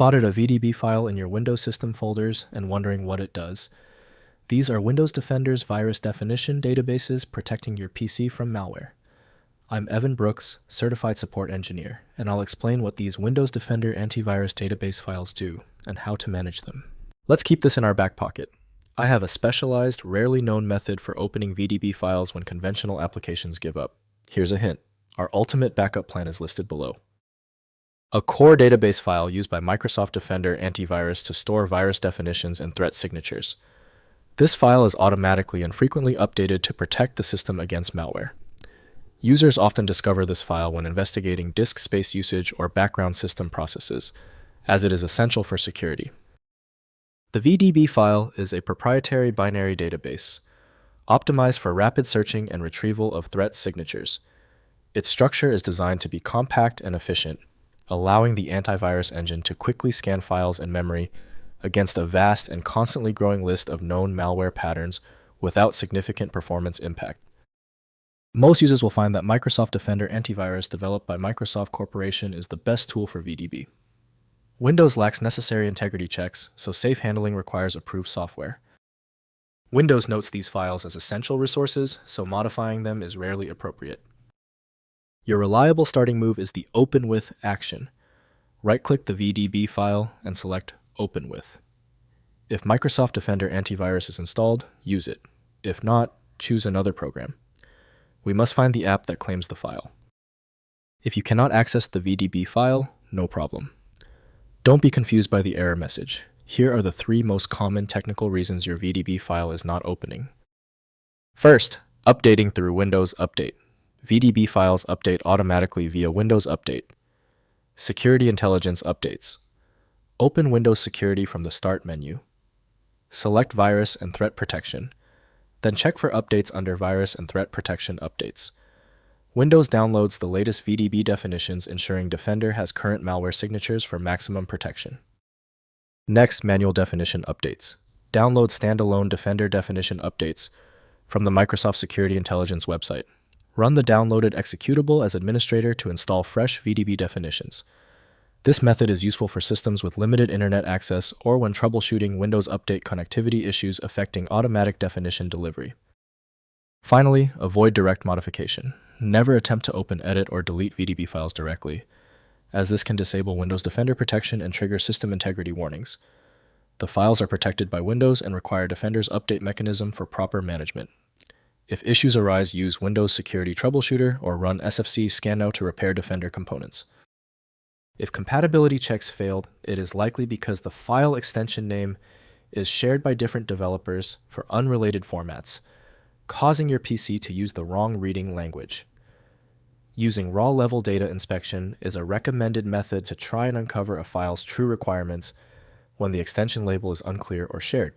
Spotted a VDB file in your Windows system folders and wondering what it does? These are Windows Defender's virus definition databases protecting your PC from malware. I'm Evan Brooks, Certified Support Engineer, and I'll explain what these Windows Defender Antivirus database files do and how to manage them. Let's keep this in our back pocket. I have a specialized, rarely known method for opening VDB files when conventional applications give up. Here's a hint. Our ultimate backup plan is listed below. A core database file used by Microsoft Defender Antivirus to store virus definitions and threat signatures. This file is automatically and frequently updated to protect the system against malware. Users often discover this file when investigating disk space usage or background system processes, as it is essential for security. The VDB file is a proprietary binary database, optimized for rapid searching and retrieval of threat signatures. Its structure is designed to be compact and efficient, allowing the antivirus engine to quickly scan files and memory against a vast and constantly growing list of known malware patterns without significant performance impact. Most users will find that Microsoft Defender Antivirus developed by Microsoft Corporation is the best tool for VDB. Windows lacks necessary integrity checks, so safe handling requires approved software. Windows notes these files as essential resources, so modifying them is rarely appropriate. Your reliable starting move is the Open With action. Right-click the VDB file and select Open With. If Microsoft Defender Antivirus is installed, use it. If not, choose another program. We must find the app that claims the file. If you cannot access the VDB file, no problem. Don't be confused by the error message. Here are the 3 most common technical reasons your VDB file is not opening. First, updating through Windows Update. VDB files update automatically via Windows Update. Security Intelligence Updates. Open Windows Security from the Start menu. Select Virus and Threat Protection. Then check for updates under Virus and Threat Protection Updates. Windows downloads the latest VDB definitions, ensuring Defender has current malware signatures for maximum protection. Next, Manual Definition Updates. Download standalone Defender definition updates from the Microsoft Security Intelligence website. Run the downloaded executable as administrator to install fresh VDB definitions. This method is useful for systems with limited internet access or when troubleshooting Windows Update connectivity issues affecting automatic definition delivery. Finally, avoid direct modification. Never attempt to open, edit, or delete VDB files directly, as this can disable Windows Defender protection and trigger system integrity warnings. The files are protected by Windows and require Defender's update mechanism for proper management. If issues arise, use Windows Security Troubleshooter or run SFC scannow to repair Defender components. If compatibility checks failed, it is likely because the file extension name is shared by different developers for unrelated formats, causing your PC to use the wrong reading language. Using raw-level data inspection is a recommended method to try and uncover a file's true requirements when the extension label is unclear or shared.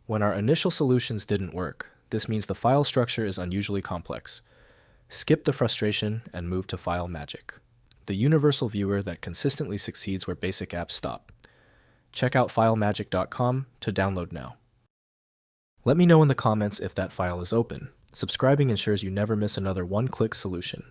When our initial solutions didn't work, this means the file structure is unusually complex. Skip the frustration and move to File Magic, the universal viewer that consistently succeeds where basic apps stop. Check out FileMagic.com to download now. Let me know in the comments if that file is open. Subscribing ensures you never miss another one-click solution.